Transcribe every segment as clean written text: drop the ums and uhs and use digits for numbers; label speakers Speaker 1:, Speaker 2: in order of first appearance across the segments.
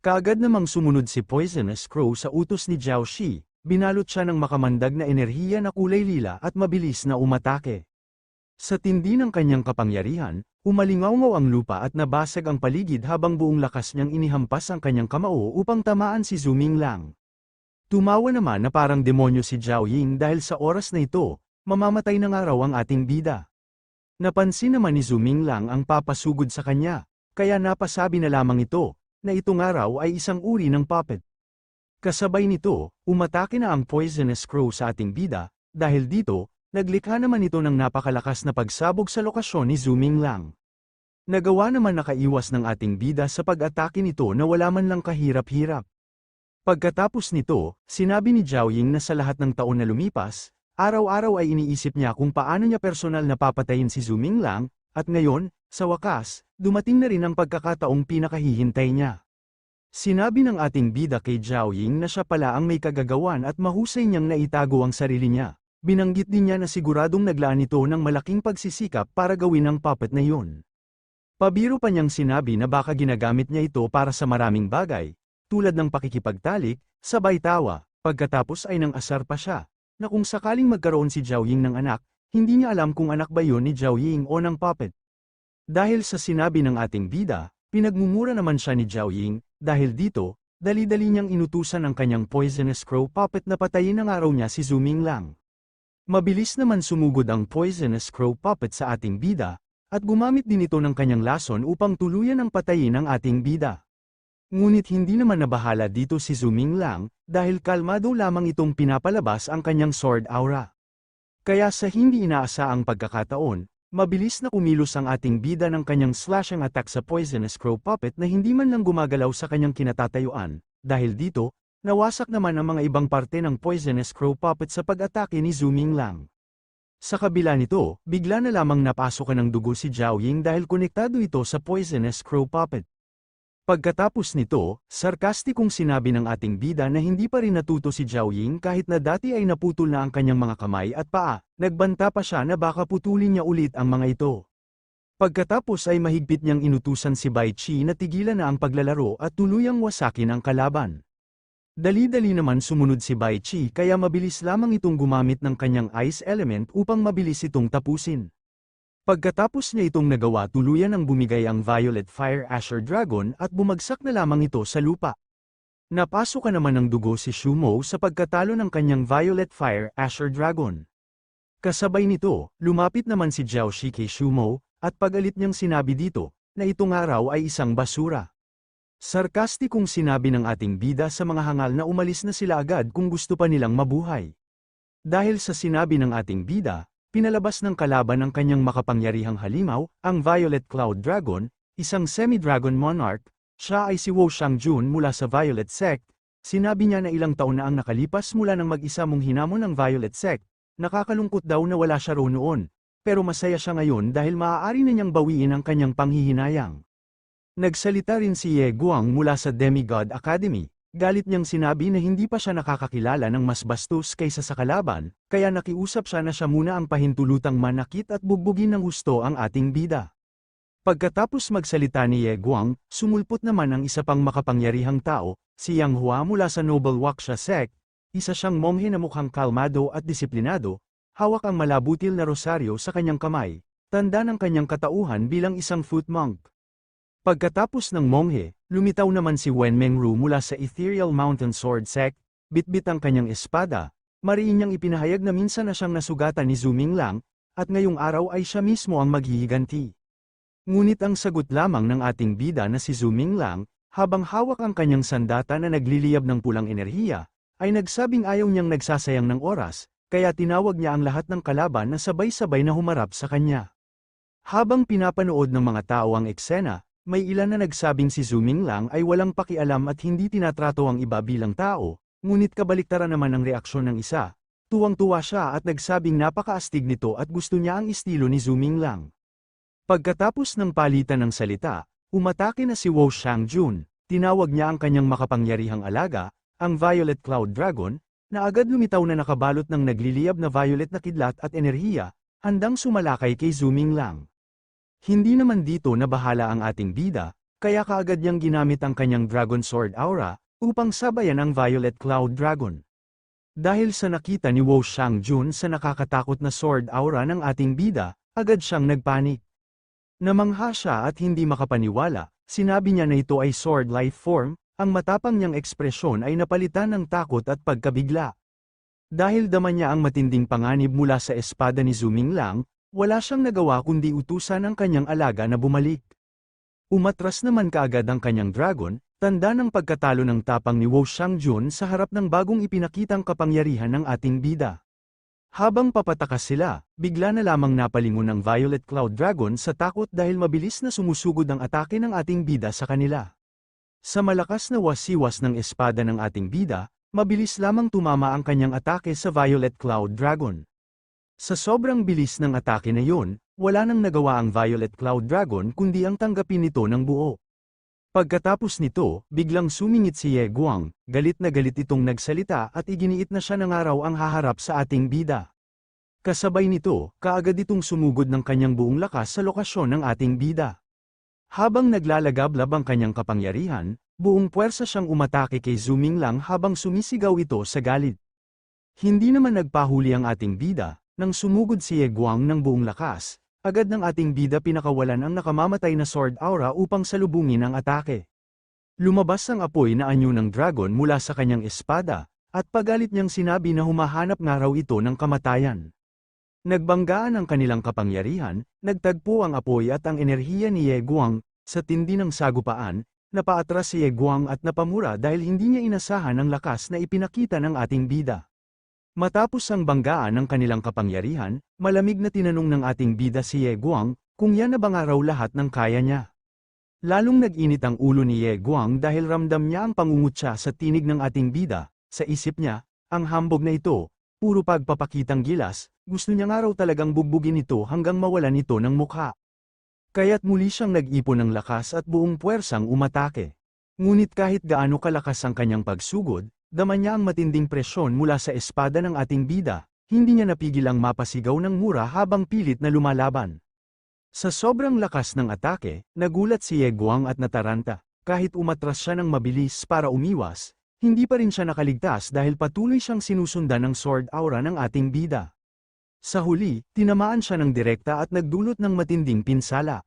Speaker 1: Kaagad namang sumunod si Poisonous Crow sa utos ni Jiao Shi, binalot siya ng makamandag na enerhiya na kulay lila at mabilis na umatake. Sa tindi ng kanyang kapangyarihan, umalingaw-ngaw ang lupa at nabasag ang paligid habang buong lakas niyang inihampas ang kanyang kamao upang tamaan si Zhu Minglang. Tumawa naman na parang demonyo si Zhao Ying dahil sa oras na ito, mamamatay na nga raw ang ating bida. Napansin naman ni Zhu Minglang ang papasugod sa kanya, kaya napasabi na lamang ito, na ito nga raw ay isang uri ng puppet. Kasabay nito, umatake na ang Poisonous Crow sa ating bida, dahil dito, naglikha naman ito ng napakalakas na pagsabog sa lokasyon ni Zhu Minglang. Nagawa naman nakaiwas ng ating bida sa pag-atake nito na wala man lang kahirap-hirap. Pagkatapos nito, sinabi ni Zhao Ying na sa lahat ng taon na lumipas, araw-araw ay iniisip niya kung paano niya personal na papatayin si Zhu Minglang, at ngayon, sa wakas, dumating na rin ang pagkakataong pinakahihintay niya. Sinabi ng ating bida kay Zhao Ying na siya pala ang may kagagawan at mahusay niyang naitago ang sarili niya. Binanggit din niya na siguradong naglaan ito ng malaking pagsisikap para gawin ang puppet na yun. Pabiro pa niyang sinabi na baka ginagamit niya ito para sa maraming bagay, tulad ng pakikipagtalik, sabay tawa, pagkatapos ay nang asar pa siya, na kung sakaling magkaroon si Zhao Ying ng anak, hindi niya alam kung anak ba yun ni Zhao Ying o ng puppet. Dahil sa sinabi ng ating bida, pinagmumura naman siya ni Zhao Ying, dahil dito, dali-dali niyang inutusan ang kanyang Poisonous Crow puppet na patayin ng araw niya si Zhu Minglang. Mabilis naman sumugod ang Poisonous Crow puppet sa ating bida, at gumamit din ito ng kanyang lason upang tuluyan ang patayin ang ating bida. Ngunit hindi naman nabahala dito si Zhu Minglang, dahil kalmado lamang itong pinapalabas ang kanyang sword aura. Kaya sa hindi inaasaang pagkakataon, mabilis na kumilos ang ating bida ng kanyang slashing attack sa Poisonous Crow puppet na hindi man lang gumagalaw sa kanyang kinatatayuan, dahil dito, nawasak naman ang mga ibang parte ng Poisonous Crow puppet sa pag-atake ni Zhu Minglang. Sa kabila nito, bigla na lamang napasok ng dugo si Zhao Ying dahil konektado ito sa Poisonous Crow puppet. Pagkatapos nito, sarkastikong sinabi ng ating bida na hindi pa rin natuto si Zhao Ying kahit na dati ay naputol na ang kanyang mga kamay at paa, nagbanta pa siya na baka putulin niya ulit ang mga ito. Pagkatapos ay mahigpit niyang inutusan si Bai Qi na tigilan na ang paglalaro at tuluyang wasakin ang kalaban. Dali-dali naman sumunod si Bai Qi kaya mabilis lamang itong gumamit ng kanyang ice element upang mabilis itong tapusin. Pagkatapos niya itong nagawa tuluyan ang bumigay ang Violet Fire Asher Dragon at bumagsak na lamang ito sa lupa. Napasok naman ng dugo si Shu Mo sa pagkatalo ng kanyang Violet Fire Asher Dragon. Kasabay nito, lumapit naman si Jiao Shi kay Shu Mo, at pagalit niyang sinabi dito, na ito nga raw ay isang basura. Sarkastikong sinabi ng ating bida sa mga hangal na umalis na sila agad kung gusto pa nilang mabuhay. Dahil sa sinabi ng ating bida, pinalabas ng kalaban ang kanyang makapangyarihang halimaw, ang Violet Cloud Dragon, isang semi-dragon monarch. Siya ay si Wo Shangjun mula sa Violet Sect. Sinabi niya na ilang taon na ang nakalipas mula nang mag-isa mong hinamon ng Violet Sect. Nakakalungkot daw na wala siya roon noon, pero masaya siya ngayon dahil maaari na niyang bawiin ang kanyang panghihinayang. Nagsalita rin si Ye Guang mula sa Demigod Academy. Galit niyang sinabi na hindi pa siya nakakakilala ng mas bastos kaysa sa kalaban, kaya nakiusap siya na siya muna ang pahintulutang manakit at bugbugin ng husto ang ating bida. Pagkatapos magsalita ni Ye Guang, sumulpot naman ang isa pang makapangyarihang tao, si Yang Hua mula sa Noble Waksha Sect. Isa siyang monghe na mukhang kalmado at disiplinado, hawak ang malabutil na rosaryo sa kanyang kamay, tanda ng kanyang katauhan bilang isang foot monk. Pagkatapos ng monghe, lumitaw naman si Wen Mengru mula sa Ethereal Mountain Sword Sect, bitbit ang kanyang espada, mariin niyang ipinahayag na minsan na siyang nasugatan ni Zhu Minglang, at ngayong araw ay siya mismo ang maghihiganti. Ngunit ang sagot lamang ng ating bida na si Zhu Minglang, habang hawak ang kanyang sandata na nagliliyab ng pulang enerhiya, ay nagsabing ayaw niyang nagsasayang ng oras, kaya tinawag niya ang lahat ng kalaban na sabay-sabay na humarap sa kanya. Habang pinapanood ng mga tao ang eksena, may ilan na nagsabing si Zhu Minglang ay walang pakialam at hindi tinatrato ang iba bilang tao, ngunit kabaliktaran naman ang reaksyon ng isa. Tuwang-tuwa siya at nagsabing napakaastig nito at gusto niya ang estilo ni Zhu Minglang. Pagkatapos ng palitan ng salita, umatake na si Wo Shangjun, tinawag niya ang kanyang makapangyarihang alaga, ang Violet Cloud Dragon, na agad lumitaw na nakabalot ng nagliliyab na violet na kidlat at enerhiya, handang sumalakay kay Zhu Minglang. Hindi naman dito nabahala ang ating bida, kaya kaagad niyang ginamit ang kanyang Dragon Sword Aura, upang sabayan ang Violet Cloud Dragon. Dahil sa nakita ni Wo Shangjun sa nakakatakot na Sword Aura ng ating bida, agad siyang nagpanik. Namangha siya at hindi makapaniwala, sinabi niya na ito ay Sword Life Form, ang matapang niyang ekspresyon ay napalitan ng takot at pagkabigla. Dahil dama niya ang matinding panganib mula sa espada ni Zuming Lang, wala siyang nagawa kundi utusan ang kanyang alaga na bumalik. Umatras naman kaagad ang kanyang dragon, tanda ng pagkatalo ng tapang ni Wo Shangjun sa harap ng bagong ipinakitang kapangyarihan ng ating bida. Habang papatakas sila, bigla na lamang napalingon ang Violet Cloud Dragon sa takot dahil mabilis na sumusugod ang atake ng ating bida sa kanila. Sa malakas na wasiwas ng espada ng ating bida, mabilis lamang tumama ang kanyang atake sa Violet Cloud Dragon. Sa sobrang bilis ng atake na yun, wala nang nagawa ang Violet Cloud Dragon kundi ang tanggapin nito ng buo. Pagkatapos nito, biglang sumingit si Ye Guang, galit na galit itong nagsalita at iginiit na siya ng araw ang haharap sa ating bida. Kasabay nito, kaagad itong sumugod ng kanyang buong lakas sa lokasyon ng ating bida. Habang naglalagablab ang kanyang kapangyarihan, buong puwersa siyang umatake kay Zuming Lang habang sumisigaw ito sa galit. Hindi naman nagpahuli ang ating bida, nang sumugod si Ye Guang ng buong lakas, agad ng ating bida pinakawalan ang nakamamatay na Sword Aura upang salubungin ang atake. Lumabas ang apoy na anyo ng dragon mula sa kanyang espada, at pagalit niyang sinabi na humahanap nga raw ito ng kamatayan. Nagbanggaan ang kanilang kapangyarihan, nagtagpo ang apoy at ang enerhiya ni Ye Guang, sa tindi ng sagupaan, napaatras si Ye Guang at napamura dahil hindi niya inasahan ang lakas na ipinakita ng ating bida. Matapos ang banggaan ng kanilang kapangyarihan, malamig na tinanong ng ating bida si Ye Guang, kung yan na ba nga raw lahat ng kaya niya. Lalong nag-init ang ulo ni Ye Guang dahil ramdam niya ang pangungutya sa tinig ng ating bida, sa isip niya, ang hambog na ito, puro pagpapakitang gilas, gusto niya nga raw talagang bugbugin ito hanggang mawalan ito ng mukha. Kaya't muli siyang nag-ipon ng lakas at buong puwersang umatake. Ngunit kahit gaano kalakas ang kanyang pagsugod, dama niya ang matinding presyon mula sa espada ng ating bida, hindi niya napigil ang mapasigaw ng mura habang pilit na lumalaban. Sa sobrang lakas ng atake, nagulat si Ye Guang at nataranta, kahit umatras siya ng mabilis para umiwas, hindi pa rin siya nakaligtas dahil patuloy siyang sinusundan ng Sword Aura ng ating bida. Sa huli, tinamaan siya ng direkta at nagdulot ng matinding pinsala.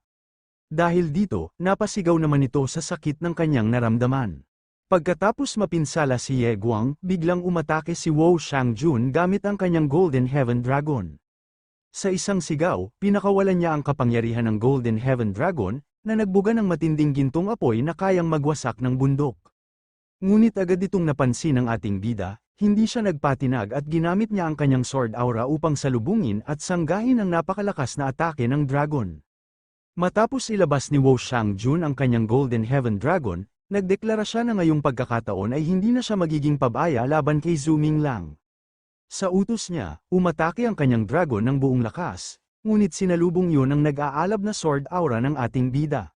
Speaker 1: Dahil dito, napasigaw naman ito sa sakit ng kanyang naramdaman. Pagkatapos mapinsala si Ye Guang, biglang umatake si Wo Shangjun gamit ang kanyang Golden Heaven Dragon. Sa isang sigaw, pinakawalan niya ang kapangyarihan ng Golden Heaven Dragon, na nagbuga ng matinding gintong apoy na kayang magwasak ng bundok. Ngunit agad itong napansin ng ating bida, hindi siya nagpatinag at ginamit niya ang kanyang Sword Aura upang salubungin at sanggahin ang napakalakas na atake ng dragon. Matapos ilabas ni Wo Shangjun ang kanyang Golden Heaven Dragon, nagdeklara siya na ngayong pagkakataon ay hindi na siya magiging pabaya laban kay Zuming Lang. Sa utos niya, umatake ang kanyang dragon ng buong lakas, ngunit sinalubong yun ang nag-aalab na Sword Aura ng ating bida.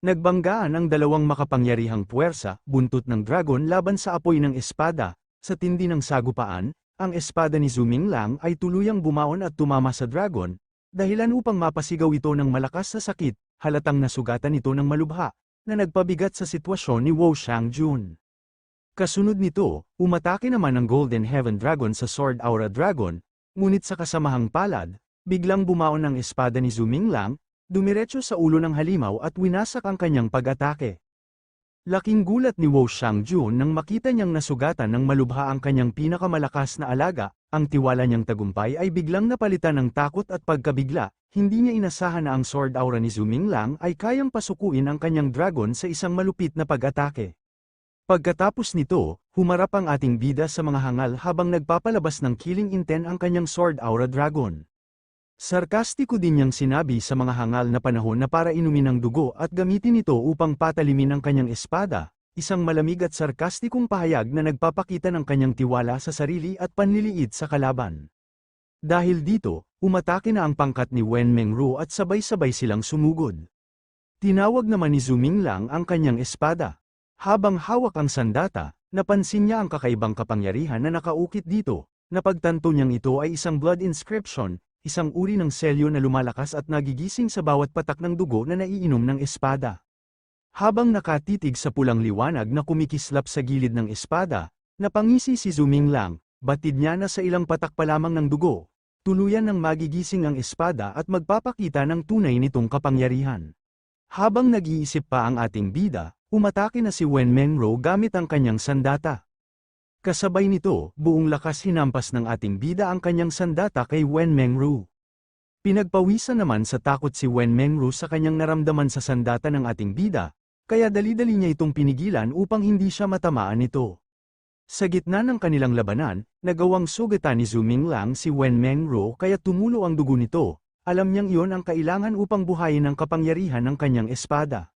Speaker 1: Nagbanggaan ang dalawang makapangyarihang puwersa, buntot ng dragon laban sa apoy ng espada, sa tindi ng sagupaan, ang espada ni Zuming Lang ay tuluyang bumaon at tumama sa dragon, dahilan upang mapasigaw ito ng malakas na sakit, halatang nasugatan ito ng malubha, na nagpabigat sa sitwasyon ni Wo Shangjun. Kasunod nito, umatake naman ang Golden Heaven Dragon sa Sword Aura Dragon, ngunit sa kasamahang palad, biglang bumaon ang espada ni Zuming Lang, dumiretso sa ulo ng halimaw at winasak ang kanyang pag-atake. Laking gulat ni Wo Shangjun nang makita niyang nasugatan ng malubha ang kanyang pinakamalakas na alaga, ang tiwala niyang tagumpay ay biglang napalitan ng takot at pagkabigla, hindi niya inasahan na ang Sword Aura ni Zuming Lang ay kayang pasukuin ang kanyang dragon sa isang malupit na pag-atake. Pagkatapos nito, humarap ang ating bida sa mga hangal habang nagpapalabas ng killing intent ang kanyang Sword Aura Dragon. Sarkastiko din niyang sinabi sa mga hangal na panahon na para inumin ang dugo at gamitin ito upang patalimin ang kanyang espada, isang malamig at sarkastikong pahayag na nagpapakita ng kanyang tiwala sa sarili at panliliit sa kalaban. Dahil dito, umatake na ang pangkat ni Wen Mengru at sabay-sabay silang sumugod. Tinawag naman ni Zuming Lang ang kanyang espada. Habang hawak ang sandata, napansin niya ang kakaibang kapangyarihan na nakaukit dito, napagtanto niyang ito ay isang blood inscription, isang uri ng selyo na lumalakas at nagigising sa bawat patak ng dugo na naiinom ng espada. Habang nakatitig sa pulang liwanag na kumikislap sa gilid ng espada, napangisi si Zuming Lang, batid niya na sa ilang patak pa lamang ng dugo, tuluyan ng magigising ang espada at magpapakita ng tunay nitong kapangyarihan. Habang nag-iisip pa ang ating bida, umatake na si Wen Mengro gamit ang kanyang sandata. Kasabay nito, buong lakas hinampas ng ating bida ang kanyang sandata kay Wen Mengro. Pinagpawisan naman sa takot si Wen Mengro sa kanyang naramdaman sa sandata ng ating bida, kaya dali-dali niya itong pinigilan upang hindi siya matamaan nito. Sa gitna ng kanilang labanan, nagawang sugatan ni Zuming Lang si Wen Mengro kaya tumulo ang dugo nito, alam niyang iyon ang kailangan upang buhayin ang kapangyarihan ng kanyang espada.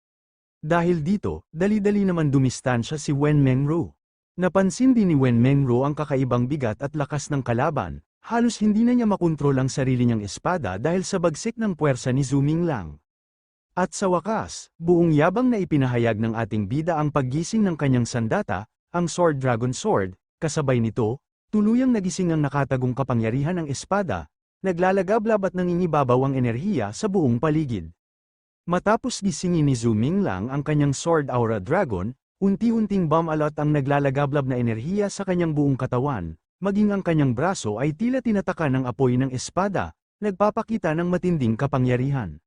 Speaker 1: Dahil dito, dali-dali naman dumistansya si Wen Mengro. Napansin din ni Wen Mengro ang kakaibang bigat at lakas ng kalaban, halos hindi na niya makontrol ang sarili niyang espada dahil sa bagsik ng puwersa ni Zuming Lang. At sa wakas, buong yabang na ipinahayag ng ating bida ang paggising ng kanyang sandata, ang Sword Dragon Sword, kasabay nito, tuluyang nagising ang nakatagong kapangyarihan ng espada, naglalagablab at nangingibabaw ang enerhiya sa buong paligid. Matapos gisingin ni Zuming Lang ang kanyang Sword Aura Dragon, unti-unting bumalot ang naglalagablab na enerhiya sa kanyang buong katawan, maging ang kanyang braso ay tila tinataka ng apoy ng espada, nagpapakita ng matinding kapangyarihan.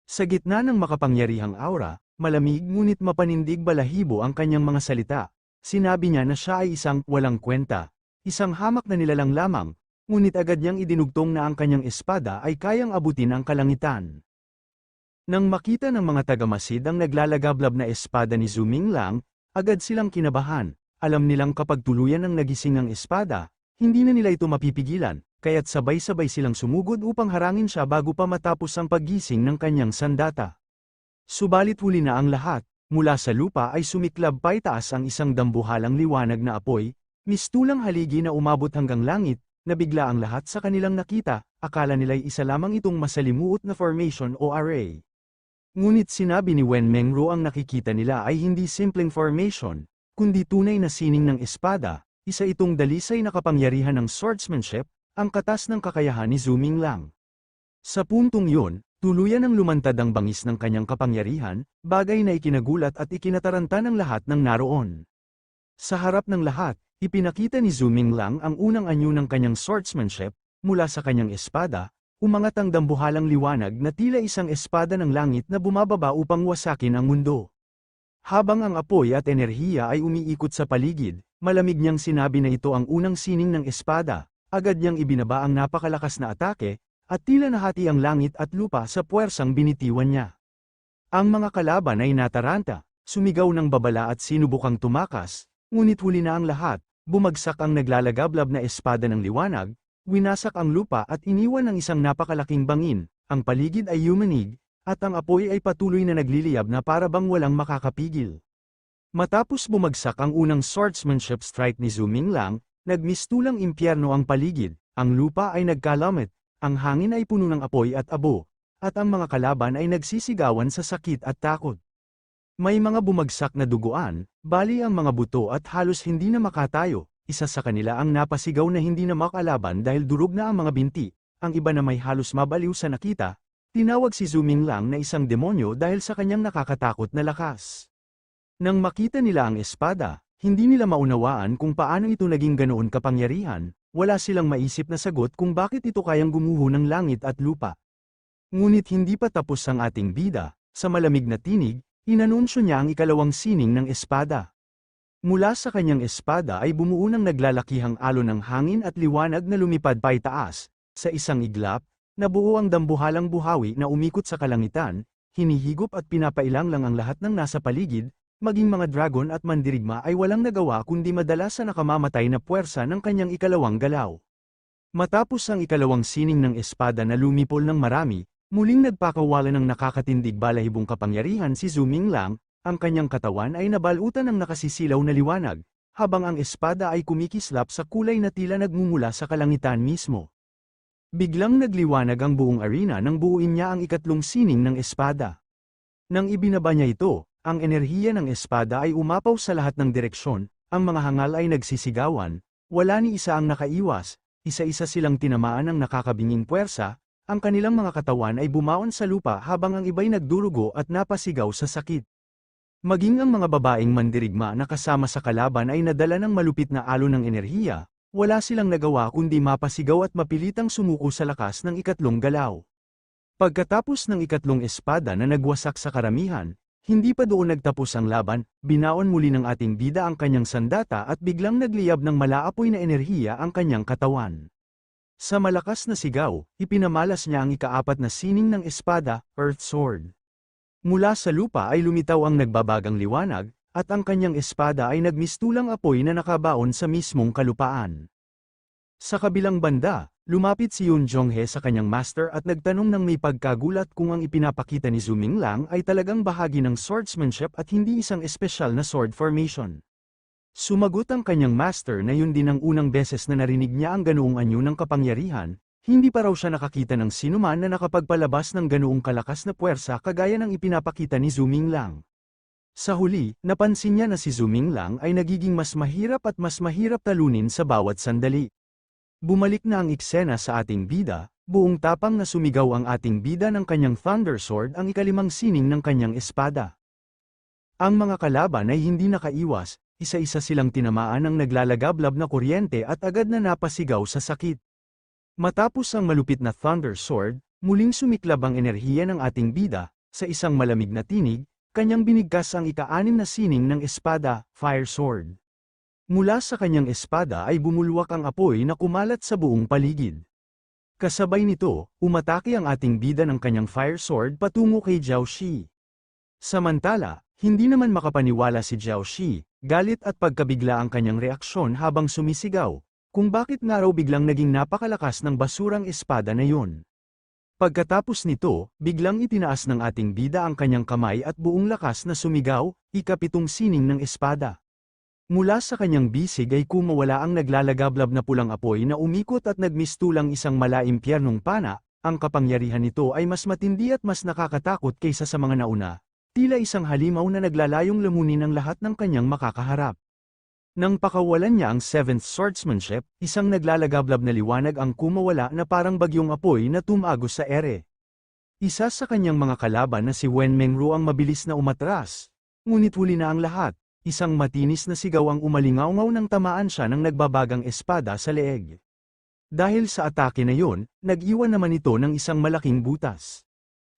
Speaker 1: Sa gitna ng makapangyarihang aura, malamig ngunit mapanindig balahibo ang kanyang mga salita. Sinabi niya na siya ay isang walang kwenta, isang hamak na nilalang lamang, ngunit agad niyang idinugtong na ang kanyang espada ay kayang abutin ang kalangitan. Nang makita ng mga tagamasid ang naglalagablab na espada ni Zuming Lang, agad silang kinabahan. Alam nilang kapag tuluyan ang nagising ang espada, hindi na nila ito mapipigilan, kaya't sabay-sabay silang sumugod upang harangin siya bago pa matapos ang paggising ng kanyang sandata. Subalit huli na ang lahat, mula sa lupa ay sumiklab paitaas ang isang dambuhalang liwanag na apoy, mistulang haligi na umabot hanggang langit, nabigla ang lahat sa kanilang nakita, akala nila'y isa lamang itong masalimuot na formation o array. Ngunit sinabi ni Wen Mengro ang nakikita nila ay hindi simpleng formation, kundi tunay na sining ng espada, isa itong dalisay na kapangyarihan ng swordsmanship, ang katas ng kakayahan ni Zuming Lang. Sa puntong yun, tuluyan ang lumantad ang bangis ng kanyang kapangyarihan, bagay na ikinagulat at ikinataranta ng lahat ng naroon. Sa harap ng lahat, ipinakita ni Zuming Lang ang unang anyo ng kanyang swordsmanship, mula sa kanyang espada, umangat ang dambuhalang liwanag na tila isang espada ng langit na bumababa upang wasakin ang mundo. Habang ang apoy at enerhiya ay umiikot sa paligid, malamig niyang sinabi na ito ang unang sining ng espada, agad niyang ibinaba ang napakalakas na atake, at tila nahati ang langit at lupa sa puwersang binitiwan niya. Ang mga kalaban ay nataranta, sumigaw ng babala at sinubukang tumakas, ngunit huli na ang lahat, bumagsak ang naglalagablab na espada ng liwanag, winasak ang lupa at iniwan ng isang napakalaking bangin, ang paligid ay yumanig, at ang apoy ay patuloy na nagliliyab na para bang walang makakapigil. Matapos bumagsak ang unang swordsmanship strike ni Zuming Lang, nagmistulang impyerno ang paligid, ang lupa ay nagkalamit, ang hangin ay puno ng apoy at abo, at ang mga kalaban ay nagsisigawan sa sakit at takot. May mga bumagsak na duguan, bali ang mga buto at halos hindi na makatayo. Isa sa kanila ang napasigaw na hindi na makalaban dahil durog na ang mga binti, ang iba na may halos mabaliw sa nakita, tinawag si Zuming Lang na isang demonyo dahil sa kanyang nakakatakot na lakas. Nang makita nila ang espada, hindi nila maunawaan kung paano ito naging ganoon kapangyarihan, wala silang maisip na sagot kung bakit ito kayang gumuho ng langit at lupa. Ngunit hindi pa tapos ang ating bida, sa malamig na tinig, inanunsyo niya ang ikalawang sining ng espada. Mula sa kanyang espada ay bumuo ng naglalakihang alon ng hangin at liwanag na lumipad paitaas, sa isang iglap, nabuo ang dambuhalang buhawi na umikot sa kalangitan, hinihigop at pinapailang lang ang lahat ng nasa paligid, maging mga dragon at mandirigma ay walang nagawa kundi madala sa nakamamatay na puwersa ng kanyang ikalawang galaw. Matapos ang ikalawang sining ng espada na lumipol ng marami, muling nagpakawala ng nakakatindig balahibong kapangyarihan si Zuming Lang. Ang kanyang katawan ay nabalutan ng nakasisilaw na liwanag, habang ang espada ay kumikislap sa kulay na tila nagmumula sa kalangitan mismo. Biglang nagliwanag ang buong arena nang buuin niya ang ikatlong sining ng espada. Nang ibinaba niya ito, ang enerhiya ng espada ay umapaw sa lahat ng direksyon, ang mga hangal ay nagsisigawan, wala ni isa ang nakaiwas, isa-isa silang tinamaan ng nakakabinging puwersa, ang kanilang mga katawan ay bumaon sa lupa habang ang iba'y nagdurugo at napasigaw sa sakit. Maging ang mga babaeng mandirigma na kasama sa kalaban ay nadala ng malupit na alon ng enerhiya, wala silang nagawa kundi mapasigaw at mapilitang sumuko sa lakas ng ikatlong galaw. Pagkatapos ng ikatlong espada na nagwasak sa karamihan, hindi pa doon nagtapos ang laban, binaon muli ng ating bida ang kanyang sandata at biglang nagliyab ng malaapoy na enerhiya ang kanyang katawan. Sa malakas na sigaw, ipinamalas niya ang ikaapat na sining ng espada, Earth Sword. Mula sa lupa ay lumitaw ang nagbabagang liwanag, at ang kanyang espada ay nagmistulang apoy na nakabaon sa mismong kalupaan. Sa kabilang banda, lumapit si Yun Jonghe sa kanyang master at nagtanong ng may pagkagulat kung ang ipinapakita ni Zhu Minglang ay talagang bahagi ng swordsmanship at hindi isang espesyal na sword formation. Sumagot ang kanyang master na yun din ang unang beses na narinig niya ang ganoong anyo ng kapangyarihan, hindi pa raw siya nakakita ng sinuman na nakapagpalabas ng ganoong kalakas na puwersa kagaya ng ipinapakita ni Zhu Minglang. Sa huli, napansin niya na si Zhu Minglang ay nagiging mas mahirap at mas mahirap talunin sa bawat sandali. Bumalik na ang eksena sa ating bida, buong tapang na sumigaw ang ating bida ng kanyang Thunder Sword ang ikalimang sining ng kanyang espada. Ang mga kalaban ay hindi nakaiwas, isa-isa silang tinamaan ng naglalagablab na kuryente at agad na napasigaw sa sakit. Matapos ang malupit na Thunder Sword, muling sumiklab ang enerhiya ng ating bida, sa isang malamig na tinig, kanyang binigkas ang ika-anim na sining ng espada, Fire Sword. Mula sa kanyang espada ay bumulwak ang apoy na kumalat sa buong paligid. Kasabay nito, umatake ang ating bida ng kanyang Fire Sword patungo kay Jiao Shi. Samantala, hindi naman makapaniwala si Jiao Shi, galit at pagkabigla ang kanyang reaksyon habang sumisigaw, kung bakit nga raw biglang naging napakalakas ng basurang espada na yun. Pagkatapos nito, biglang itinaas ng ating bida ang kanyang kamay at buong lakas na sumigaw, ikapitong sining ng espada. Mula sa kanyang bisig ay kumawala ang naglalagablab na pulang apoy na umikot at nagmistulang isang malaimpyernong pana, ang kapangyarihan nito ay mas matindi at mas nakakatakot kaysa sa mga nauna, tila isang halimaw na naglalayong lamunin ang lahat ng kanyang makakaharap. Nang pakawalan niya ang seventh swordsmanship, isang naglalagablab na liwanag ang kumawala na parang bagyong apoy na tumagos sa ere. Isa sa kanyang mga kalaban na si Wen Mengru ang mabilis na umatras. Ngunit huli na ang lahat, isang matinis na sigaw ang umalingaungaw nang tamaan siya ng nagbabagang espada sa leeg. Dahil sa atake na yon, nag-iwan naman ito ng isang malaking butas.